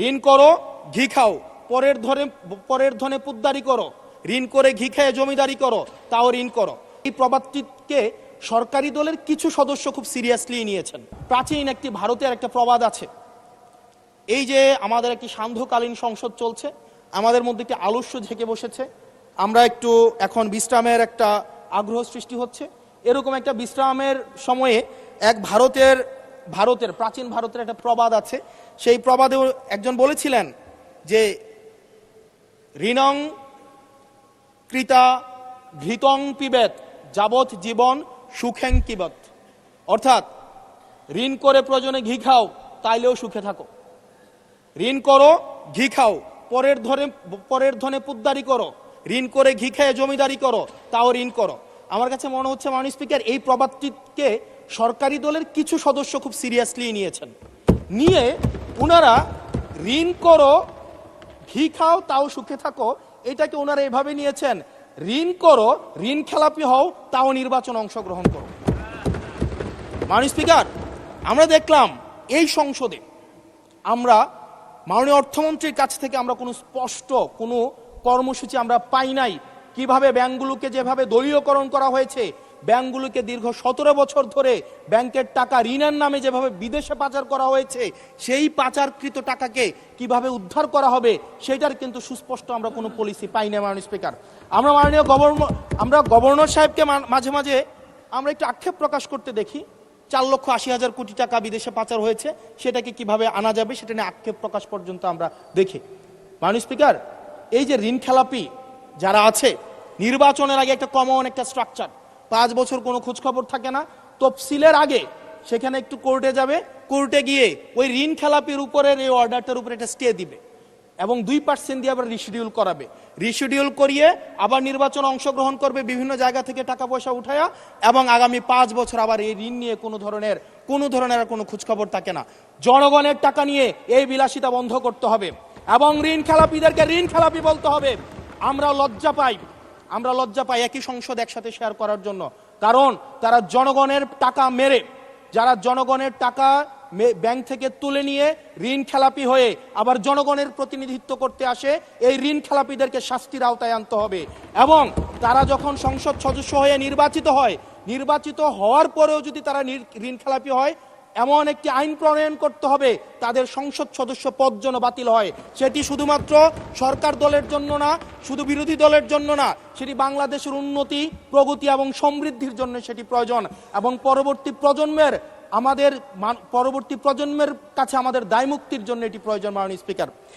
ঋণ করো ঘি খাও, পরের ধনে পুদ্দারি করো, ঋণ করে ঘি খেয়ে জমিদারি করো, তাও ঋণ করো। এই প্রবাদটিকে সরকারি দলের কিছু সদস্য খুব সিরিয়াসলি নিয়েছেন। প্রাচীন একটি ভারতের একটা প্রবাদ আছে, এই যে আমাদের একটি সান্ধ্যকালীন সংসদ চলছে, আমাদের মধ্যে একটি আলস্য ঝেঁকে বসেছে, আমরা একটু এখন বিশ্রামের একটা আগ্রহ সৃষ্টি হচ্ছে। এরকম একটা বিশ্রামের সময়ে এক প্রাচীন ভারতের একটা প্রবাদ আছে। সেই প্রবাদে একজন বলেছিলেন যে ঋণং কৃতা ঘৃতং পিবেত যাবৎ জীবন সুখেং কিবত। অর্থাৎ ঋণ করে প্রয়োজনে ঘি খাও, তাইলেও সুখে থাকো। ঋণ করো ঘি খাও, পরের ধনে পুদ্দারি করো, ঋণ করে ঘি খেয়ে জমিদারি করো, তাও ঋণ করো। আমার কাছে মনে হচ্ছে মাননীয় স্পিকার, এই প্রবাদটিকে সরকারি দলের কিছু সদস্য খুব সিরিয়াসলি নিয়েছেন। নিয়ে ওনারা ঋণ করো ঘি খাও তাও সুখে থাকো, এটাকে ওনারা এভাবে নিয়েছেন, ঋণ করো ঋণ খেলাপি হও তাও নির্বাচন অংশগ্রহণ করো। মাননীয় স্পিকার, আমরা দেখলাম এই সংসদে আমরা মাননীয় অর্থমন্ত্রীর কাছ থেকে আমরা কোনো স্পষ্ট কোনো কর্মসূচি আমরা পাই নাই। কিভাবে ব্যাংকগুলোকে যেভাবে দলীয়করণ করা হয়েছে, ব্যাংকগুলোকে দীর্ঘ 17 বছর ধরে ব্যাংকের টাকা ঋণের নামে যেভাবে বিদেশে পাচার করা হয়েছে, সেই পাচারকৃত টাকাকে কিভাবে উদ্ধার করা হবে সেটার কিন্তু সুস্পষ্ট আমরা কোনো পলিসি পাই না। মাননীয় স্পিকার, আমরা গভর্নর সাহেবকে মাঝে মাঝে আমরা একটু আক্ষেপ প্রকাশ করতে দেখি, 4,80,000 কোটি টাকা বিদেশে পাচার হয়েছে, সেটাকে কিভাবে আনা যাবে সেটা নিয়ে আক্ষেপ প্রকাশ পর্যন্ত আমরা দেখি। মাননীয় স্পিকার, এই যে ঋণ খেলাপি যারা আছে, নির্বাচনের আগে একটা কমন একটা স্ট্রাকচার, 5 বছর কোনো খোঁজখবর থাকে না, তফসিলের আগে সেখানে একটু কোর্টে যাবে, কোর্টে গিয়ে ওই ঋণ খেলাপির উপরের এই অর্ডারটার উপরে একটা স্টে দিবে এবং 2% দিয়ে আবার রিশিডিউল করাবে, রিশিডিউল করিয়ে আবার নির্বাচন অংশগ্রহণ করবে বিভিন্ন জায়গা থেকে টাকা পয়সা উঠায়া, এবং আগামী 5 বছর আবার এই ঋণ নিয়ে কোনো ধরনের কোনো খোঁজখবর থাকে না। জনগণের টাকা নিয়ে এই বিলাসিতা বন্ধ করতে হবে এবং ঋণ খেলাপিদেরকে ঋণ খেলাপি বলতে হবে। আমরা লজ্জা পাই একই সংসদ একসাথে শেয়ার করার জন্য, কারণ তারা জনগণের টাকা মেরে, যারা জনগণের টাকা ব্যাংক থেকে তুলে নিয়ে ঋণ খেলাপি হয়ে আবার জনগণের প্রতিনিধিত্ব করতে আসে, এই ঋণ খেলাপিদেরকে শাস্তির আওতায় আনতে হবে। এবং তারা যখন সংসদ সদস্য হয়ে নির্বাচিত হওয়ার পরেও যদি তারা ঋণ খেলাপি হয়, এমন একটি আইন প্রণয়ন করতে হবে তাদের সংসদ সদস্য পদ যেন বাতিল হয়। সেটি শুধুমাত্র সরকার দলের জন্য না, শুধু বিরোধী দলের জন্য না, সেটি বাংলাদেশের উন্নতি, প্রগতি এবং সমৃদ্ধির জন্য সেটি প্রয়োজন। এবং পরবর্তী প্রজন্মের কাছে আমাদের দায়মুক্তির জন্য এটি প্রয়োজন। মাননীয় স্পিকার,